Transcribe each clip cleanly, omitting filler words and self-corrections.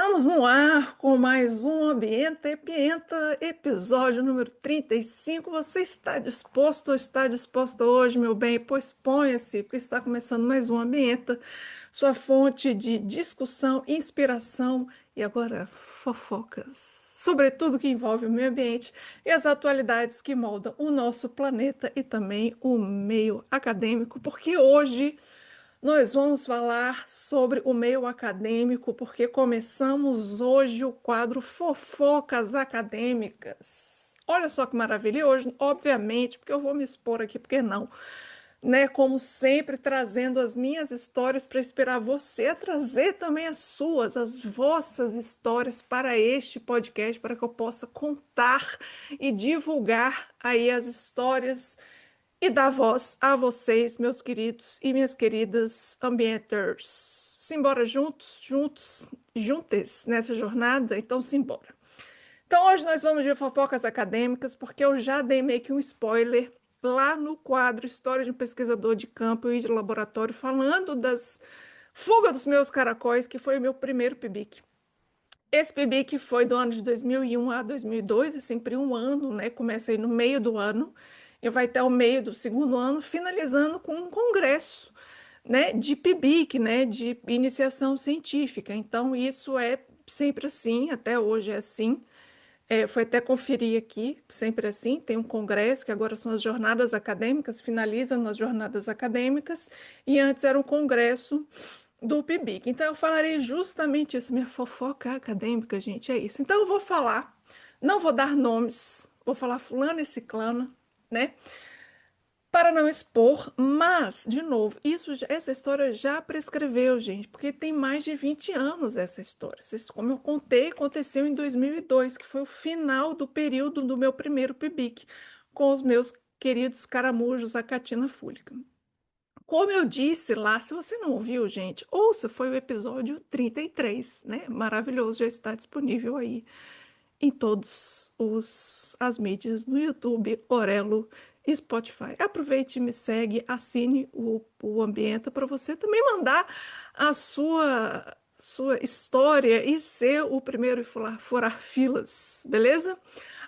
Estamos no ar com mais um Ambienta e Pienta, episódio número 35. Você está disposto ou está disposta hoje, meu bem? Pois ponha-se, porque está começando mais um Ambienta, sua fonte de discussão, inspiração e agora fofocas. Sobre tudo que envolve o meio ambiente e as atualidades que moldam o nosso planeta e também o meio acadêmico, porque hoje nós vamos falar sobre o meio acadêmico, porque começamos hoje o quadro Fofocas Acadêmicas. Olha só que maravilha! E hoje, obviamente, porque eu vou me expor aqui, porque não? Né? Como sempre, trazendo as minhas histórias para inspirar você a trazer também as suas, as vossas histórias para este podcast, para que eu possa contar e divulgar aí as histórias e dar voz a vocês, meus queridos e minhas queridas ambienters. Simbora juntos, juntos, juntes nessa jornada? Então, simbora. Então, hoje nós vamos de fofocas acadêmicas, porque eu já dei meio que um spoiler lá no quadro História de um Pesquisador de Campo e de Laboratório, falando das fugas dos meus caracóis, que foi o meu primeiro PIBIC. Esse PIBIC foi do ano de 2001 a 2002, é sempre um ano, né? Começa aí no meio do ano e vai até o meio do segundo ano, finalizando com um congresso, né, de PIBIC, né, de iniciação científica. Então, isso é sempre assim, até hoje é assim. Foi até conferir aqui, sempre assim, tem um congresso, que agora são as jornadas acadêmicas, finalizam nas jornadas acadêmicas, e antes era um congresso do PIBIC. Então, eu falarei justamente isso, minha fofoca acadêmica, gente, é isso. Então, eu vou falar, não vou dar nomes, vou falar fulano e ciclana, né? Para não expor, mas, de novo, essa história já prescreveu, gente, porque tem mais de 20 anos essa história. Como eu contei, aconteceu em 2002, que foi o final do período do meu primeiro PIBIC, com os meus queridos caramujos Acatina fúlica. Como eu disse lá, se você não ouviu, gente, ouça, foi o episódio 33, né? Maravilhoso, já está disponível aí em todas as mídias, no YouTube, Orelo e Spotify. Aproveite, me segue, assine o Ambienta para você também mandar a sua história e ser o primeiro a furar filas, beleza?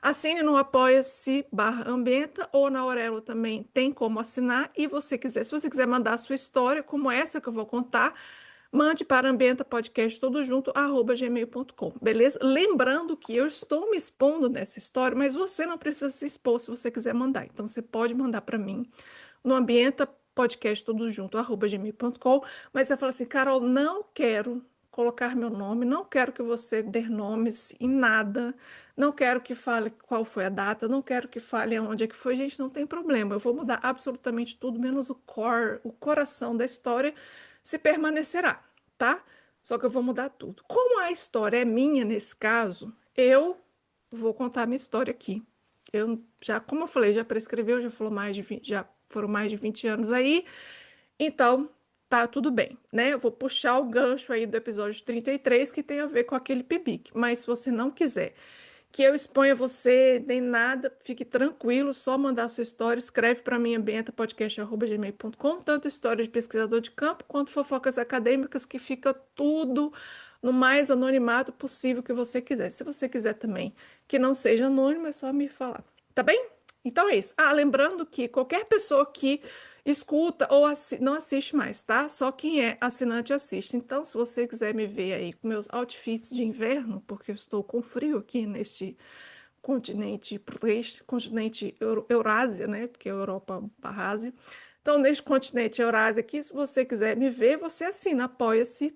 Assine no Apoia-se /Ambienta ou na Aurelo também tem como assinar. E se você quiser mandar a sua história, como essa que eu vou contar, mande para ambientapodcast todo junto, @gmail.com, beleza? Lembrando que eu estou me expondo nessa história, mas você não precisa se expor se você quiser mandar. Então, você pode mandar para mim no ambientapodcast todo junto, @gmail.com, mas você fala assim, Carol, não quero colocar meu nome, não quero que você dê nomes em nada, não quero que fale qual foi a data, não quero que fale aonde é que foi, gente, não tem problema, eu vou mudar absolutamente tudo, menos o core, o coração da história, se permanecerá, tá? Só que eu vou mudar tudo. Como a história é minha nesse caso, eu vou contar a minha história aqui. Eu já, como eu falei, já prescreveu, já foram mais de 20 anos aí, então tá tudo bem, né? Eu vou puxar o gancho aí do episódio 33 que tem a ver com aquele pibique, mas se você não quiser que eu exponha você nem nada, fique tranquilo, só mandar sua história, escreve para mim, ambientapodcast@gmail.com, tanto história de pesquisador de campo quanto fofocas acadêmicas, que fica tudo no mais anonimato possível que você quiser. Se você quiser também que não seja anônimo, é só me falar, tá bem? Então é isso. Ah, lembrando que qualquer pessoa que escuta ou não assiste mais, tá? Só quem é assinante assiste. Então, se você quiser me ver aí com meus outfits de inverno, porque eu estou com frio aqui neste continente Eurásia, né? Porque é Europa barra Ásia. Então, neste continente Eurásia aqui, se você quiser me ver, você assina apoia-se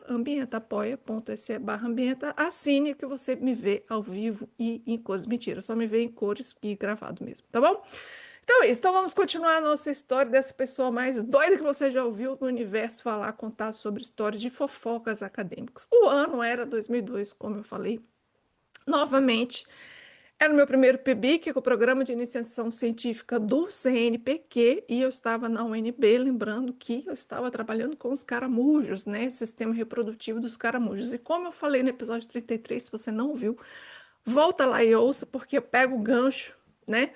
/ambienta, apoia.se /ambienta, assine que você me vê ao vivo e em cores. Mentira, só me vê em cores e gravado mesmo, tá bom? Então é isso. Então vamos continuar a nossa história dessa pessoa mais doida que você já ouviu no universo falar, contar sobre histórias de fofocas acadêmicas. O ano era 2002, como eu falei. Novamente, era o meu primeiro PIBIC, que é o Programa de Iniciação Científica do CNPq, e eu estava na UNB, lembrando que eu estava trabalhando com os caramujos, né? Sistema reprodutivo dos caramujos. E como eu falei no episódio 33, se você não viu, volta lá e ouça, porque eu pego o gancho, né?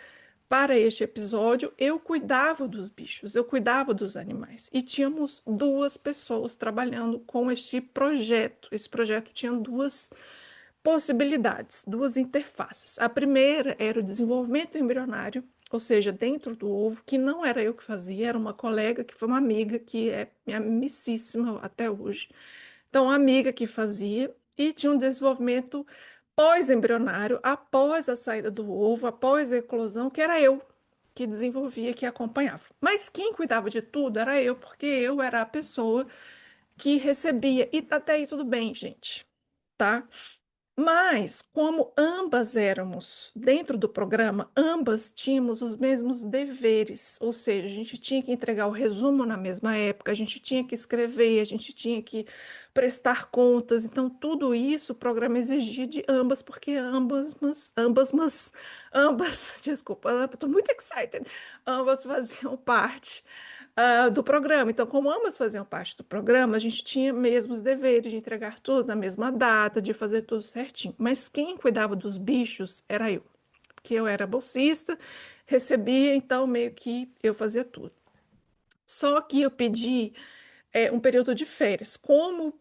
para este episódio, eu cuidava dos bichos, eu cuidava dos animais. E tínhamos duas pessoas trabalhando com este projeto. Esse projeto tinha duas possibilidades, duas interfaces. A primeira era o desenvolvimento embrionário, ou seja, dentro do ovo, que não era eu que fazia, era uma colega que foi uma amiga que é minha amicíssima até hoje. Então, a amiga que fazia, e tinha um desenvolvimento pós-embrionário, após a saída do ovo, após a eclosão, que era eu que desenvolvia, que acompanhava. Mas quem cuidava de tudo era eu, porque eu era a pessoa que recebia. E até aí tudo bem, gente, tá? Mas, como ambas éramos dentro do programa, ambas tínhamos os mesmos deveres, ou seja, a gente tinha que entregar o resumo na mesma época, a gente tinha que escrever, a gente tinha que prestar contas, então tudo isso o programa exigia de ambas, porque ambas, desculpa, eu tô muito excited, ambas faziam parte do programa. Então, como ambas faziam parte do programa, a gente tinha mesmo os deveres de entregar tudo na mesma data, de fazer tudo certinho. Mas quem cuidava dos bichos era eu, porque eu era bolsista, recebia, então meio que eu fazia tudo. Só que eu pedi um período de férias. Como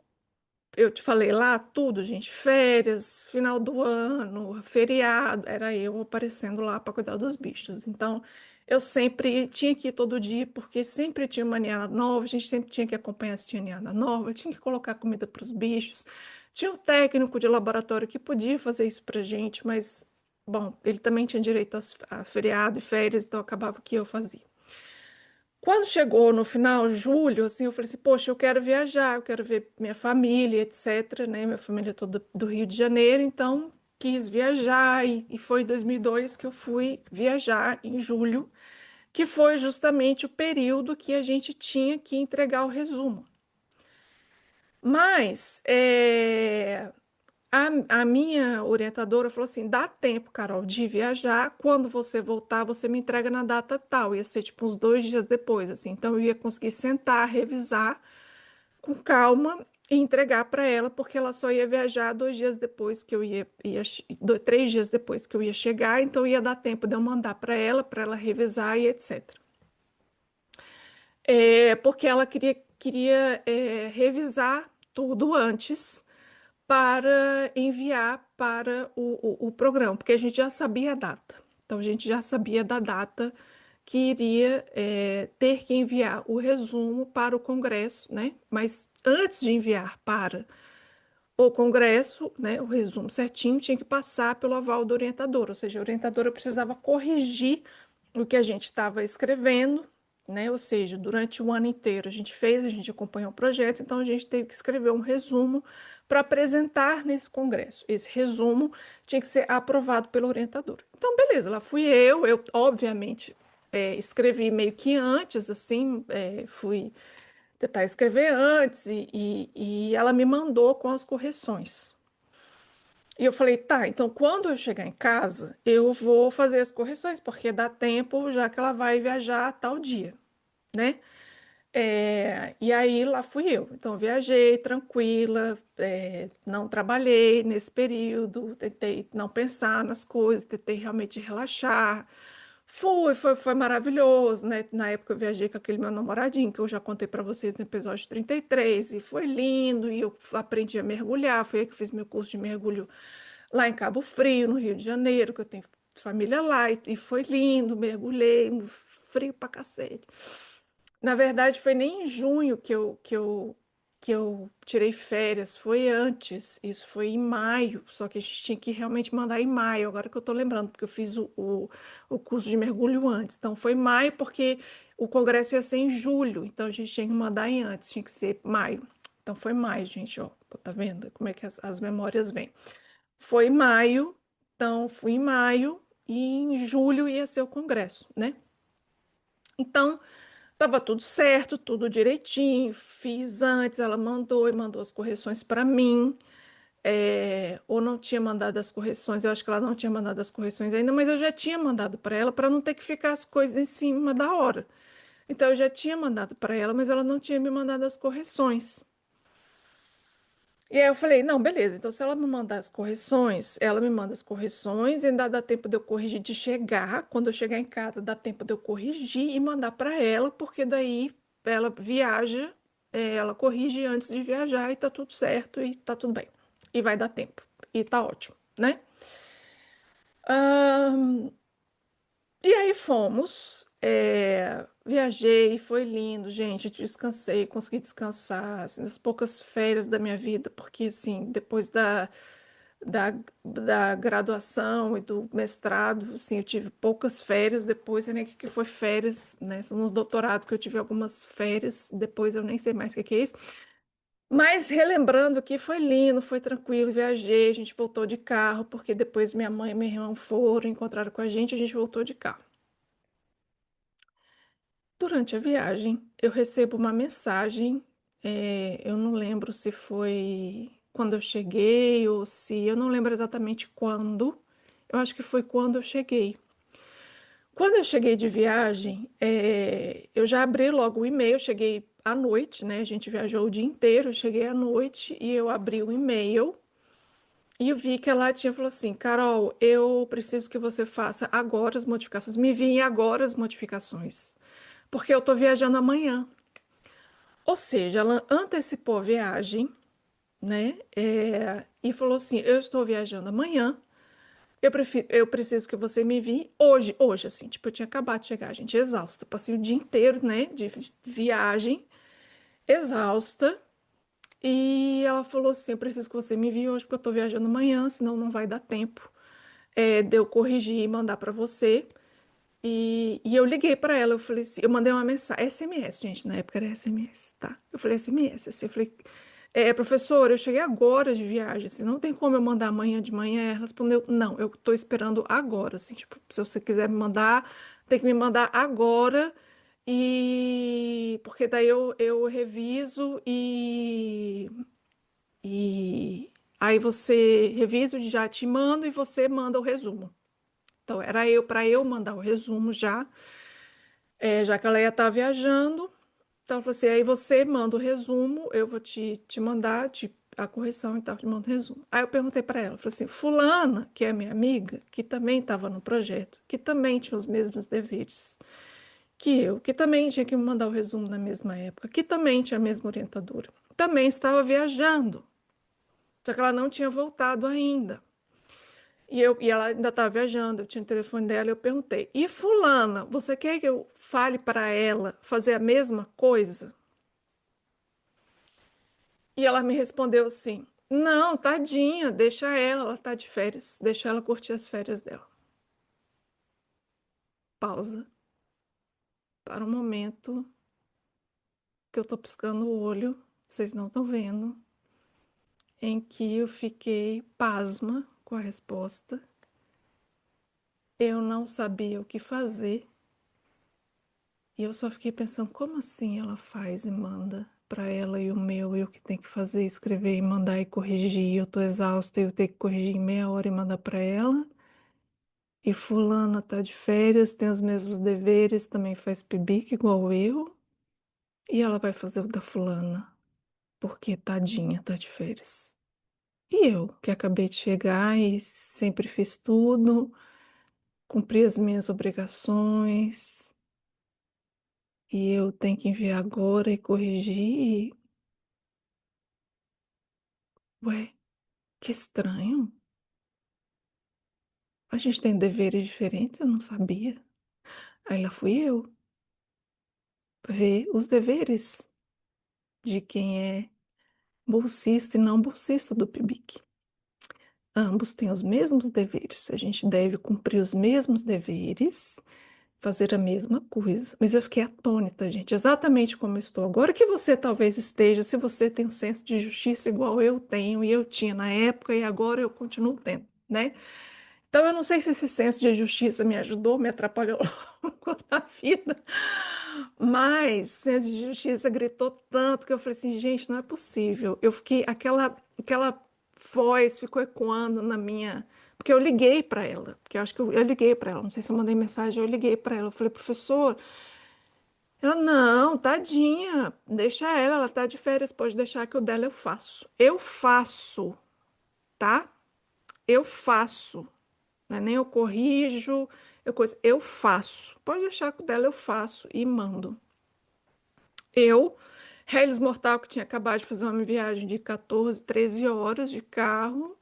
eu te falei lá, tudo, gente, férias, final do ano, feriado, era eu aparecendo lá para cuidar dos bichos. Então, eu sempre tinha que ir todo dia, porque sempre tinha uma ninhada nova, a gente sempre tinha que acompanhar se tinha ninhada nova, tinha que colocar comida para os bichos. Tinha um técnico de laboratório que podia fazer isso para gente, mas, bom, ele também tinha direito a feriado e férias, então acabava que eu fazia. Quando chegou no final, julho, assim, eu falei assim, poxa, eu quero viajar, eu quero ver minha família, etc, né? Minha família é toda do Rio de Janeiro, então quis viajar e foi em 2002 que eu fui viajar em julho, que foi justamente o período que a gente tinha que entregar o resumo. Mas a minha orientadora falou assim: dá tempo, Carol, de viajar. Quando você voltar, você me entrega na data tal. Ia ser tipo uns 2 dias depois, assim. Então eu ia conseguir sentar, revisar com calma e entregar para ela, porque ela só ia viajar 2 dias depois que eu ia 3 dias depois que eu ia chegar. Então ia dar tempo de eu mandar para ela revisar e etc. Porque ela queria revisar tudo antes para enviar para o programa, porque a gente já sabia a data. Então, a gente já sabia da data que iria ter que enviar o resumo para o Congresso, né? Mas antes de enviar para o Congresso, né, o resumo certinho, tinha que passar pelo aval do orientador, ou seja, a orientadora precisava corrigir o que a gente estava escrevendo, né? Ou seja, durante o ano inteiro a gente acompanhou o projeto, então a gente teve que escrever um resumo para apresentar nesse congresso. Esse resumo tinha que ser aprovado pelo orientador. Então, beleza, lá fui eu obviamente escrevi meio que antes, assim, fui tentar escrever antes e ela me mandou com as correções. E eu falei, tá, então quando eu chegar em casa, eu vou fazer as correções, porque dá tempo, já que ela vai viajar tal dia, né? E aí lá fui eu. Então, eu viajei tranquila, não trabalhei nesse período, tentei não pensar nas coisas, tentei realmente relaxar. Foi maravilhoso, né? Na época eu viajei com aquele meu namoradinho, que eu já contei para vocês no episódio 33, e foi lindo, e eu aprendi a mergulhar. Foi aí que eu fiz meu curso de mergulho lá em Cabo Frio, no Rio de Janeiro, que eu tenho família lá, e foi lindo, mergulhei, no frio pra cacete. Na verdade, foi nem em junho que eu tirei férias, foi antes, isso foi em maio, só que a gente tinha que realmente mandar em maio, agora que eu tô lembrando, porque eu fiz o curso de mergulho antes. Então, foi maio, porque o congresso ia ser em julho, então a gente tinha que mandar em antes, tinha que ser maio. Então, foi maio, gente, ó, tá vendo como é que as memórias vêm? Foi em maio, então fui em maio, e em julho ia ser o congresso, né? Então, tava tudo certo, tudo direitinho, fiz antes, ela mandou e mandou as correções para mim, ou não tinha mandado as correções, eu acho que ela não tinha mandado as correções ainda, mas eu já tinha mandado para ela para não ter que ficar as coisas em cima da hora. Então eu já tinha mandado para ela, mas ela não tinha me mandado as correções. E aí eu falei, não, beleza, então se ela me mandar as correções, ela me manda as correções, ainda dá tempo de eu corrigir de chegar. Quando eu chegar em casa, dá tempo de eu corrigir e mandar para ela, porque daí ela viaja, ela corrige antes de viajar e tá tudo certo e tá tudo bem. E vai dar tempo. E tá ótimo, né? Ahn, e aí fomos. Viajei, foi lindo, gente. Descansei, consegui descansar, assim, das poucas férias da minha vida, porque assim, depois da, da graduação e do mestrado, assim, eu tive poucas férias. Depois, eu nem o que foi férias, né? Só no doutorado que eu tive algumas férias. Depois eu nem sei mais o que é isso. Mas relembrando que foi lindo, foi tranquilo, viajei, a gente voltou de carro, porque depois minha mãe e meu irmão foram, encontraram com a gente voltou de carro. Durante a viagem, eu recebo uma mensagem, eu não lembro se foi quando eu cheguei ou se, eu não lembro exatamente quando, eu acho que foi quando eu cheguei. Quando eu cheguei de viagem, eu já abri logo o e-mail, cheguei à noite, né? A gente viajou o dia inteiro, eu cheguei à noite e eu abri o e-mail e eu vi que ela tinha falou assim, Carol, eu preciso que você faça agora as modificações, me envie agora as modificações, porque eu tô viajando amanhã. Ou seja, ela antecipou a viagem, né? E falou assim: eu estou viajando amanhã. Eu preciso que você me envie hoje, assim, tipo, eu tinha acabado de chegar, gente, exausta. Passei o dia inteiro, né, de viagem, exausta. E ela falou assim: eu preciso que você me envie hoje, porque eu tô viajando amanhã, senão não vai dar tempo, de eu corrigir e mandar para você. E eu liguei para ela, eu falei assim, eu mandei uma mensagem, SMS, gente, na época era SMS, tá? Eu falei SMS, assim, eu falei, professora, eu cheguei agora de viagem, assim, não tem como eu mandar amanhã de manhã. Ela respondeu, não, eu tô esperando agora, assim, tipo, se você quiser me mandar, tem que me mandar agora, e porque daí eu reviso e aí você revisa, já te mando e você manda o resumo. Então, era para eu mandar o resumo já, já que ela ia estar viajando. Então, ela falou assim: aí você manda o resumo, eu vou te mandar a correção e tal, te mando o resumo. Aí eu perguntei para ela, falei assim: Fulana, que é minha amiga, que também estava no projeto, que também tinha os mesmos deveres que eu, que também tinha que me mandar o resumo na mesma época, que também tinha a mesma orientadora, também estava viajando, só que ela não tinha voltado ainda. E ela ainda estava viajando, eu tinha o telefone dela, eu perguntei: e fulana, você quer que eu fale para ela fazer a mesma coisa? E ela me respondeu assim: não, tadinha, deixa ela tá de férias, deixa ela curtir as férias dela. Pausa para um momento que eu tô piscando o olho, vocês não estão vendo, em que eu fiquei pasma com a resposta. Eu não sabia o que fazer. E eu só fiquei pensando, como assim ela faz e manda para ela e o meu, e o que tem que fazer, escrever e mandar e corrigir, e eu tô exausta e eu tenho que corrigir em meia hora e mandar para ela. E fulana tá de férias, tem os mesmos deveres, também faz pibica igual eu, e ela vai fazer o da fulana, porque tadinha, tá de férias. E eu, que acabei de chegar e sempre fiz tudo, cumpri as minhas obrigações, e eu tenho que enviar agora e corrigir. Ué, que estranho. A gente tem deveres diferentes, eu não sabia. Aí lá fui eu ver os deveres de quem é bolsista e não bolsista do PIBIC. Ambos têm os mesmos deveres. A gente deve cumprir os mesmos deveres, fazer a mesma coisa. Mas eu fiquei atônita, gente, exatamente como eu estou. Agora que você talvez esteja, se você tem um senso de justiça igual eu tenho e eu tinha na época e agora eu continuo tendo, né? Então, eu não sei se esse senso de justiça me ajudou, me atrapalhou ao longo da vida, mas o senso de justiça gritou tanto que eu falei assim, gente, não é possível. Eu fiquei, aquela voz ficou ecoando na minha. Porque eu liguei para ela, porque eu acho que eu liguei para ela, não sei se eu mandei mensagem, eu liguei para ela. Eu falei, professor, Ela, não, tadinha, deixa ela tá de férias, pode deixar que o dela eu faço. Eu faço, tá? Eu faço. Não é nem eu corrijo, eu faço. Pode deixar que o dela eu faço e mando. Eu, Hellis Mortal, que tinha acabado de fazer uma viagem de 14, 13 horas de carro,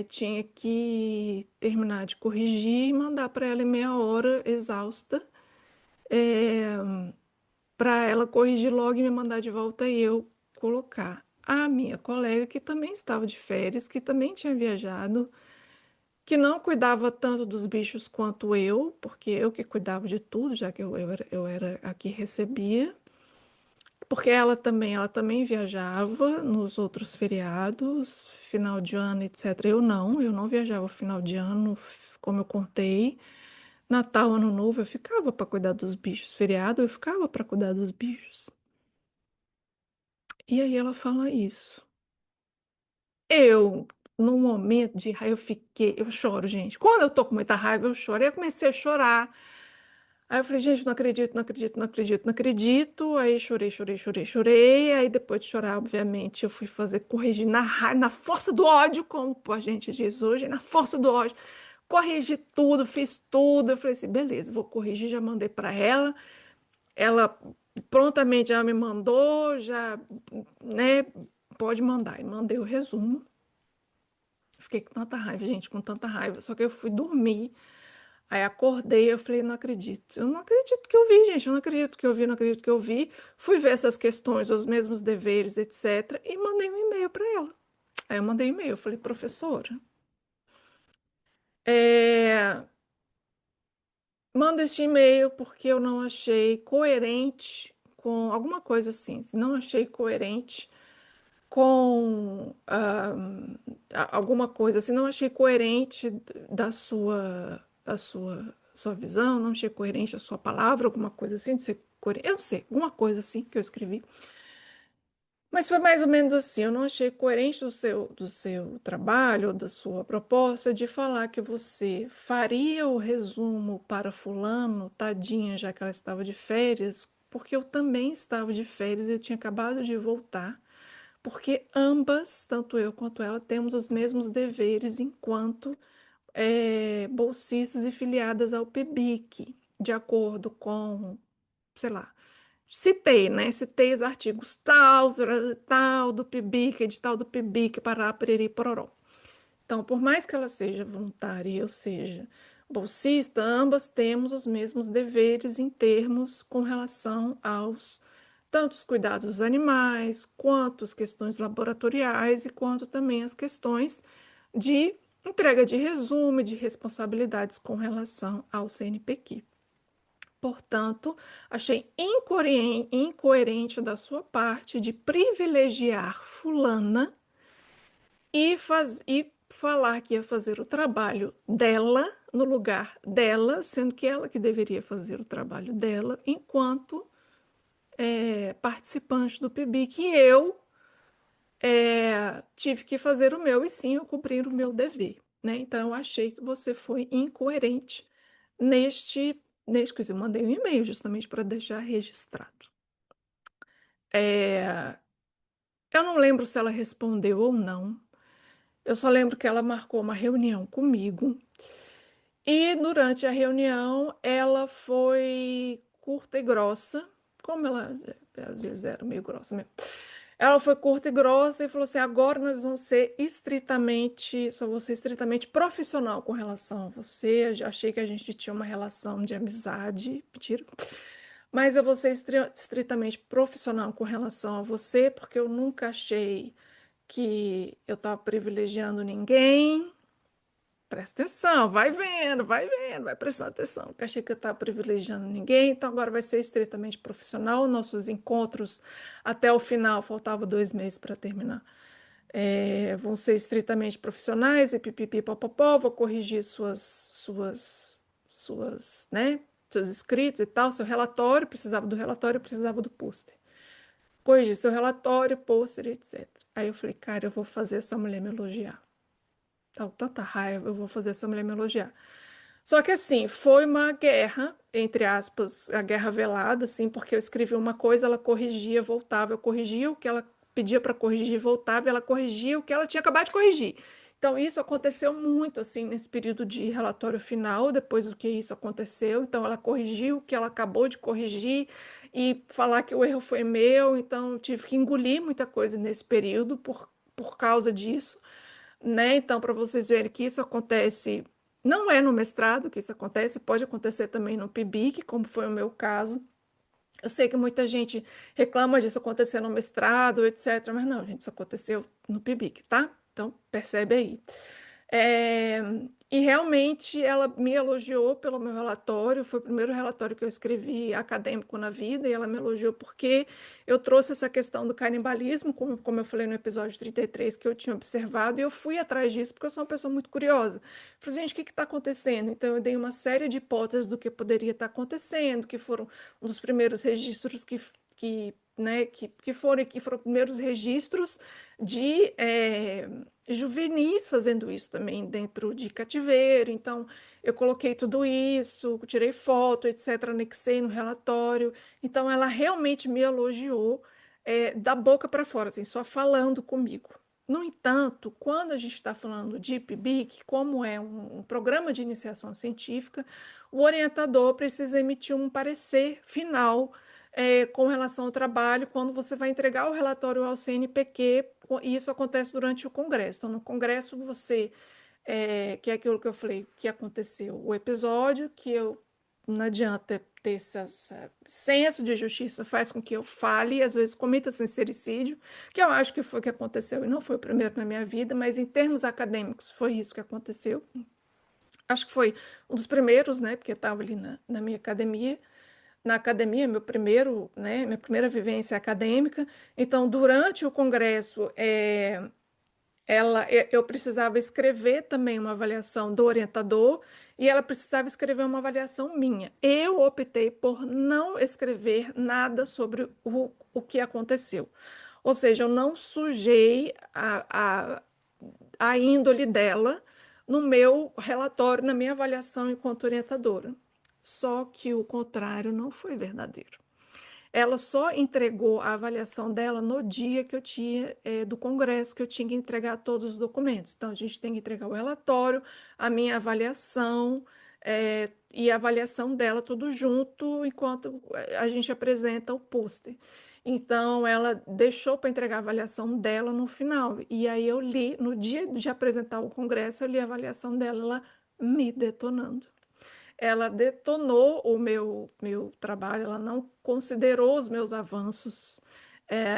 tinha que terminar de corrigir e mandar para ela em meia hora, exausta, para ela corrigir logo e me mandar de volta e eu colocar. A minha colega, que também estava de férias, que também tinha viajado, que não cuidava tanto dos bichos quanto eu, porque eu que cuidava de tudo, já que eu era a que recebia. Porque ela também viajava nos outros feriados, final de ano, etc. Eu não viajava final de ano, como eu contei. Natal, Ano Novo, eu ficava para cuidar dos bichos. Feriado, eu ficava para cuidar dos bichos. E aí ela fala isso. Eu, num momento de raiva, eu choro, gente. Quando eu tô com muita raiva, eu choro. Aí eu comecei a chorar. Aí eu falei, gente, não acredito, não acredito, não acredito, não acredito. Aí chorei, chorei, chorei, chorei. Aí depois de chorar, obviamente, eu fui fazer, corrigir na força do ódio, como a gente diz hoje, na força do ódio. Corrigi tudo, fiz tudo. Eu falei assim, beleza, vou corrigir, já mandei para ela. Ela prontamente já me mandou, já, né, pode mandar. E mandei o resumo. Fiquei com tanta raiva, gente, com tanta raiva. Só que eu fui dormir. Aí acordei, eu falei, não acredito. Eu não acredito que eu vi, gente. Eu não acredito que eu vi, não acredito que eu vi. Fui ver essas questões, os mesmos deveres, etc. E mandei um e-mail para ela. Aí eu mandei um e-mail, eu falei, professora, é, manda este e-mail porque eu não achei coerente com alguma coisa assim. Não achei coerente com alguma coisa, assim, não achei coerente da sua visão, não achei coerente a sua palavra, alguma coisa assim, de ser coerente, eu não sei, alguma coisa assim que eu escrevi. Mas foi mais ou menos assim, eu não achei coerente do seu trabalho, da sua proposta de falar que você faria o resumo para fulano, tadinha, já que ela estava de férias, porque eu também estava de férias e eu tinha acabado de voltar. Porque ambas, tanto eu quanto ela, temos os mesmos deveres enquanto bolsistas e filiadas ao PEBIC, de acordo com, sei lá, citei, né? Citei os artigos tal, tal do PEBIC, edital do PEBIC, pará, pereri, pororó. Então, por mais que ela seja voluntária e eu seja bolsista, ambas temos os mesmos deveres em termos com relação aos tanto os cuidados dos animais, quanto as questões laboratoriais e quanto também as questões de entrega de resumo e de responsabilidades com relação ao CNPq. Portanto, achei incoerente da sua parte de privilegiar fulana e falar que ia fazer o trabalho dela no lugar dela, sendo que ela que deveria fazer o trabalho dela enquanto participante do PIBIC, e eu tive que fazer o meu, e sim, eu cumprir o meu dever, né? Então, eu achei que você foi incoerente neste coisa. Eu mandei um e-mail justamente para deixar registrado. É, eu não lembro se ela respondeu ou não. Eu só lembro que ela marcou uma reunião comigo. E durante a reunião, ela foi curta e grossa, como ela às vezes era meio grossa mesmo. Ela foi curta e grossa e falou assim: agora nós vamos ser estritamente, só vou ser estritamente profissional com relação a você. Eu já achei que a gente tinha uma relação de amizade, mentira. Mas eu vou ser estritamente profissional com relação a você, porque eu nunca achei que eu estava privilegiando ninguém. Presta atenção, vai vendo, vai prestando atenção. Porque achei que eu estava privilegiando ninguém, então agora vai ser estritamente profissional. Nossos encontros até o final, faltava 2 meses para terminar. Vão ser estritamente profissionais e pipipi popopó, vou corrigir né, seus escritos e tal, seu relatório, precisava do relatório, precisava do pôster. Corrigir seu relatório, pôster, etc. Aí eu falei, cara, eu vou fazer essa mulher me elogiar. Tá, tanta raiva, eu vou fazer essa mulher me elogiar. Só que assim, foi uma guerra entre aspas, a guerra velada, assim, porque eu escrevia uma coisa, ela corrigia, voltava, eu corrigia o que ela pedia para corrigir, voltava, e ela corrigia o que ela tinha acabado de corrigir. Então, isso aconteceu muito, assim, nesse período de relatório final, depois do que isso aconteceu. Então, ela corrigiu o que ela acabou de corrigir e falar que o erro foi meu. Então, eu tive que engolir muita coisa nesse período por causa disso, né? Então, para vocês verem que isso acontece, não é no mestrado que isso acontece, pode acontecer também no PIBIC, como foi o meu caso. Eu sei que muita gente reclama disso acontecer no mestrado, etc., mas não, gente, isso aconteceu no PIBIC, tá? Então, percebe aí. É, e realmente ela me elogiou pelo meu relatório, foi o primeiro relatório que eu escrevi acadêmico na vida, e ela me elogiou porque eu trouxe essa questão do canibalismo, como eu falei no episódio 33, que eu tinha observado, e eu fui atrás disso porque eu sou uma pessoa muito curiosa. Falei, gente, o que está acontecendo? Então eu dei uma série de hipóteses do que poderia estar acontecendo, que foram um dos primeiros registros que foram primeiros registros de juvenis fazendo isso também dentro de cativeiro. Então, eu coloquei tudo isso, tirei foto, etc., anexei no relatório. Então, ela realmente me elogiou da boca para fora, assim, só falando comigo. No entanto, quando a gente está falando de PIBIC, como é um programa de iniciação científica, o orientador precisa emitir um parecer final com relação ao trabalho, quando você vai entregar o relatório ao CNPq, e isso acontece durante o congresso. Então, no congresso, que é aquilo que eu falei, que aconteceu, o episódio, não adianta ter esse senso de justiça, faz com que eu fale, às vezes cometa sincericídio, que eu acho que foi o que aconteceu, e não foi o primeiro na minha vida, mas em termos acadêmicos, foi isso que aconteceu. Acho que foi um dos primeiros, né, porque eu estava ali na minha academia, minha primeira vivência acadêmica. Então, durante o congresso, eu precisava escrever também uma avaliação do orientador e ela precisava escrever uma avaliação minha. Eu optei por não escrever nada sobre o que aconteceu. Ou seja, eu não sujei a índole dela no meu relatório, na minha avaliação enquanto orientadora. Só que o contrário não foi verdadeiro. Ela só entregou a avaliação dela no dia que eu tinha do congresso, que eu tinha que entregar todos os documentos. Então, a gente tem que entregar o relatório, a minha avaliação e a avaliação dela tudo junto, enquanto a gente apresenta o pôster. Então, ela deixou para entregar a avaliação dela no final. E aí eu li, no dia de apresentar o congresso, eu li a avaliação dela, ela me detonando. Ela detonou o meu trabalho, ela não considerou os meus avanços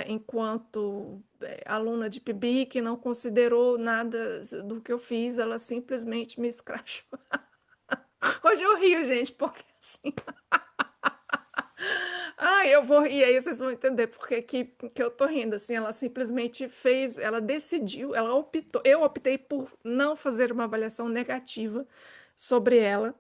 enquanto aluna de PIBIC, não considerou nada do que eu fiz, ela simplesmente me escrachou. Hoje eu rio, gente, porque assim. Ah, eu vou rir, aí vocês vão entender porque que eu tô rindo. Assim, ela simplesmente fez, ela decidiu, ela optou. Eu optei por não fazer uma avaliação negativa sobre ela.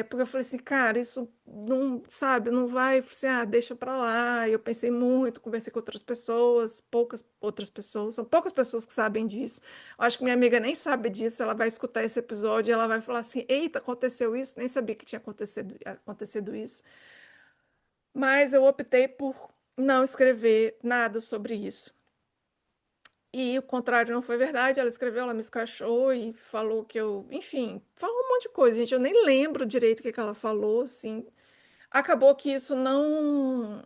Porque eu falei assim, cara, isso não, sabe, não vai, eu falei assim, deixa pra lá. Eu pensei muito, conversei com outras pessoas, poucas outras pessoas, são poucas pessoas que sabem disso. Eu acho que minha amiga nem sabe disso, ela vai escutar esse episódio e ela vai falar assim, eita, aconteceu isso, nem sabia que tinha acontecido isso. Mas eu optei por não escrever nada sobre isso. E o contrário não foi verdade. Ela escreveu, ela me escrachou e falou que enfim, falou um monte de coisa, gente. Eu nem lembro direito o que que ela falou, assim. Acabou que isso não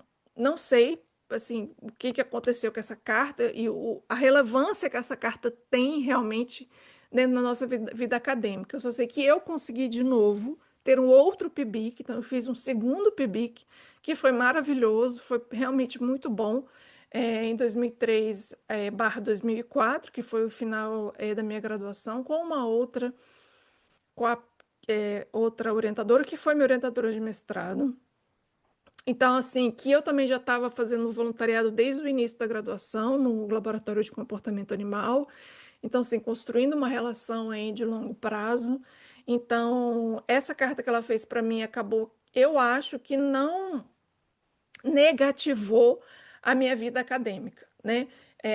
sei, assim, o que que aconteceu com essa carta e a relevância que essa carta tem realmente dentro da nossa vida acadêmica. Eu só sei que eu consegui de novo ter um outro PIBIC, então eu fiz um segundo PIBIC, que foi maravilhoso, foi realmente muito bom, em 2003, barra 2004, que foi o final, da minha graduação, com a outra orientadora, que foi minha orientadora de mestrado. Então, assim, que eu também já estava fazendo voluntariado desde o início da graduação no Laboratório de Comportamento Animal. Então, assim, construindo uma relação aí de longo prazo. Então, essa carta que ela fez para mim acabou, eu acho que não negativou a minha vida acadêmica, né?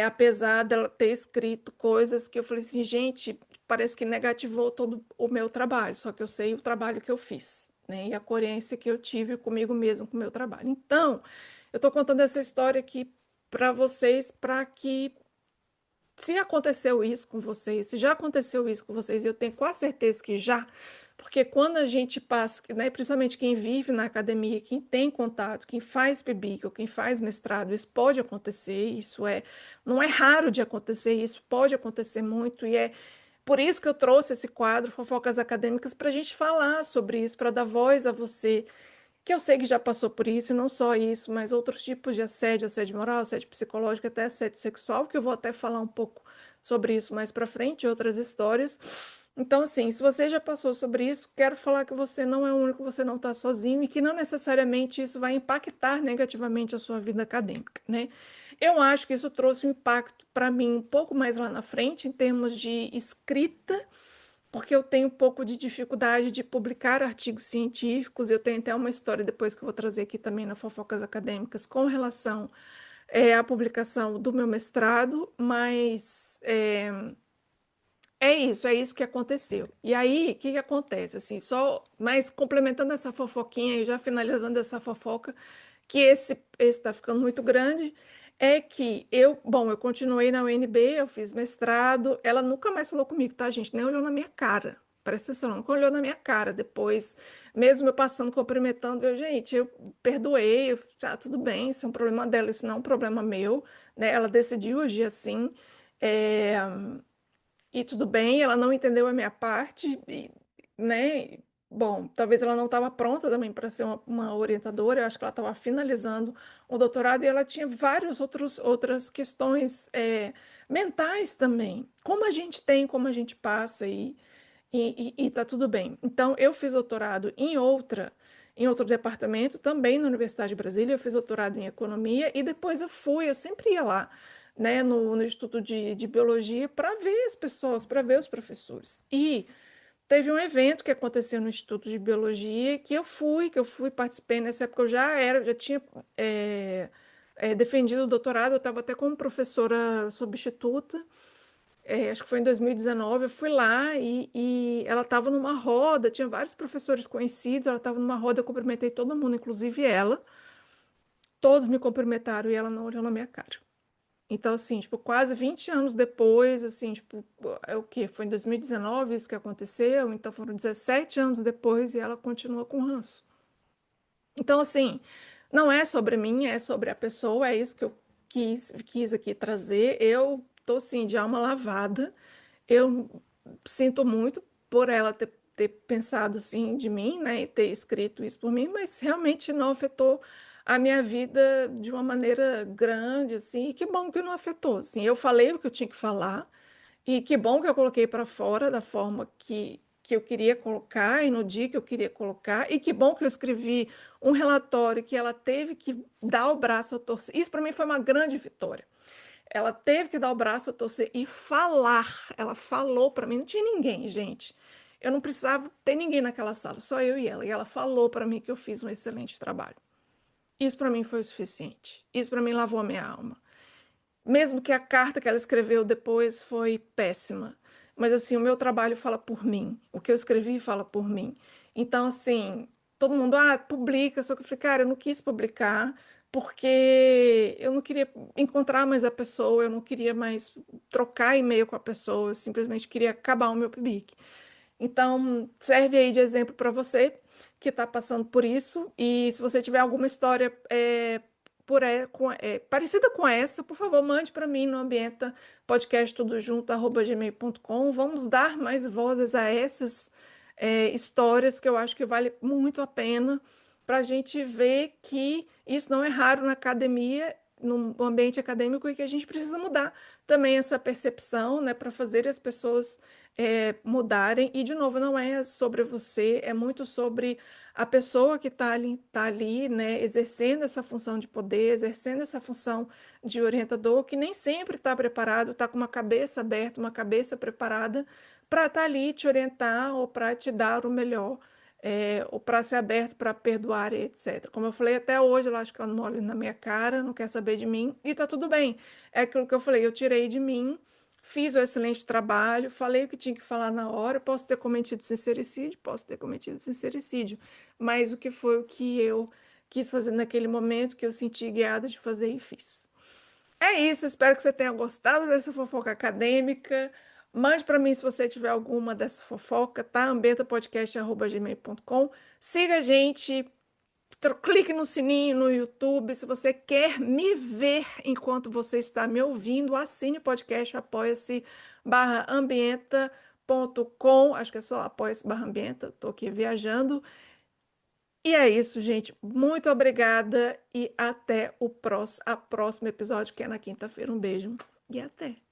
Apesar dela ter escrito coisas que eu falei assim, gente, parece que negativou todo o meu trabalho, só que eu sei o trabalho que eu fiz, né? E a coerência que eu tive comigo mesmo, com o meu trabalho. Então, eu estou contando essa história aqui para vocês, para que, se aconteceu isso com vocês, se já aconteceu isso com vocês, eu tenho quase certeza que já, porque quando a gente passa, né, principalmente quem vive na academia, quem tem contato, quem faz PIBIC ou quem faz mestrado, isso pode acontecer, não é raro de acontecer, isso pode acontecer muito, e é por isso que eu trouxe esse quadro Fofocas Acadêmicas para a gente falar sobre isso, para dar voz a você que eu sei que já passou por isso, e não só isso, mas outros tipos de assédio moral, assédio psicológico, até assédio sexual, que eu vou até falar um pouco sobre isso mais para frente, outras histórias. Então, assim, se você já passou sobre isso, quero falar que você não é o único, você não está sozinho e que não necessariamente isso vai impactar negativamente a sua vida acadêmica, né? Eu acho que isso trouxe um impacto para mim um pouco mais lá na frente, em termos de escrita, porque eu tenho um pouco de dificuldade de publicar artigos científicos. Eu tenho até uma história depois que eu vou trazer aqui também na Fofocas Acadêmicas com relação à publicação do meu mestrado, mas é isso que aconteceu. E aí, o que que acontece? Assim, só, mas complementando essa fofoquinha e já finalizando essa fofoca, que esse está ficando muito grande, é que bom, eu continuei na UNB, eu fiz mestrado, ela nunca mais falou comigo, tá, gente? Nem olhou na minha cara. Presta atenção, nunca olhou na minha cara. Depois, mesmo eu passando, cumprimentando, gente, eu perdoei, tudo bem, isso é um problema dela, isso não é um problema meu, né? Ela decidiu agir assim. É, e tudo bem, ela não entendeu a minha parte, né? Bom, talvez ela não estava pronta também para ser uma orientadora, eu acho que ela estava finalizando o doutorado e ela tinha várias outras questões mentais também. Como a gente tem, como a gente passa e tá tudo bem. Então, eu fiz doutorado em outro departamento, também na Universidade de Brasília, eu fiz doutorado em economia e depois eu sempre ia lá, né, no Instituto de Biologia para ver as pessoas, para ver os professores. E teve um evento que aconteceu no Instituto de Biologia que eu fui, participei nessa época, já tinha defendido o doutorado, eu estava até como professora substituta, acho que foi em 2019, eu fui lá e ela estava numa roda, tinha vários professores conhecidos, ela estava numa roda, eu cumprimentei todo mundo, inclusive ela, todos me cumprimentaram e ela não olhou na minha cara. Então, assim, tipo, quase 20 anos depois, assim, tipo, é o quê? Foi em 2019 isso que aconteceu, então foram 17 anos depois e ela continua com ranço. Então, assim, não é sobre mim, é sobre a pessoa, é isso que eu quis aqui trazer. Eu tô, assim, de alma lavada. Eu sinto muito por ela ter pensado assim de mim, né, e ter escrito isso por mim, mas realmente não afetou a minha vida de uma maneira grande, assim, e que bom que não afetou, assim. Eu falei o que eu tinha que falar, e que bom que eu coloquei para fora da forma que eu queria colocar e no dia que eu queria colocar, e que bom que eu escrevi um relatório que ela teve que dar o braço a torcer. Isso para mim foi uma grande vitória. Ela teve que dar o braço a torcer e falar. Ela falou para mim, não tinha ninguém, gente. Eu não precisava ter ninguém naquela sala, só eu e ela. E ela falou para mim que eu fiz um excelente trabalho. Isso para mim foi o suficiente. Isso para mim lavou a minha alma. Mesmo que a carta que ela escreveu depois foi péssima. Mas assim, o meu trabalho fala por mim. O que eu escrevi fala por mim. Então, assim, todo mundo, publica. Só que eu falei, cara, eu não quis publicar porque eu não queria encontrar mais a pessoa, eu não queria mais trocar e-mail com a pessoa, eu simplesmente queria acabar o meu PIBIC. Então, serve aí de exemplo para você que está passando por isso. E se você tiver alguma história parecida com essa, por favor, mande para mim no ambienta podcast tudo junto, @gmail.com. Vamos dar mais vozes a essas histórias que eu acho que vale muito a pena para a gente ver que isso não é raro na academia, no ambiente acadêmico, e que a gente precisa mudar também essa percepção, né, para fazer as pessoas mudarem. E, de novo, não é sobre você, é muito sobre a pessoa que tá ali, né, exercendo essa função de poder, exercendo essa função de orientador, que nem sempre está preparado, está com uma cabeça aberta, uma cabeça preparada para estar ali te orientar ou para te dar o melhor, ou para ser aberto para perdoar, e etc. Como eu falei, até hoje, eu acho que ela não olha na minha cara, não quer saber de mim, e tá tudo bem. É aquilo que eu falei, eu tirei de mim fiz o excelente trabalho, falei o que tinha que falar na hora, posso ter cometido sincericídio, posso ter cometido sincericídio, mas o que foi o que eu quis fazer naquele momento, que eu senti guiada de fazer e fiz. É isso, espero que você tenha gostado dessa fofoca acadêmica. Mande para mim se você tiver alguma dessa fofoca, tá? ambentapodcast.gmail.com. Siga a gente, clique no sininho no YouTube. Se você quer me ver enquanto você está me ouvindo, assine o podcast, apoia-se ambienta.com. Acho que é só apoia-se ambienta. Estou aqui viajando. E é isso, gente. Muito obrigada e até o próximo episódio, que é na quinta-feira. Um beijo e até.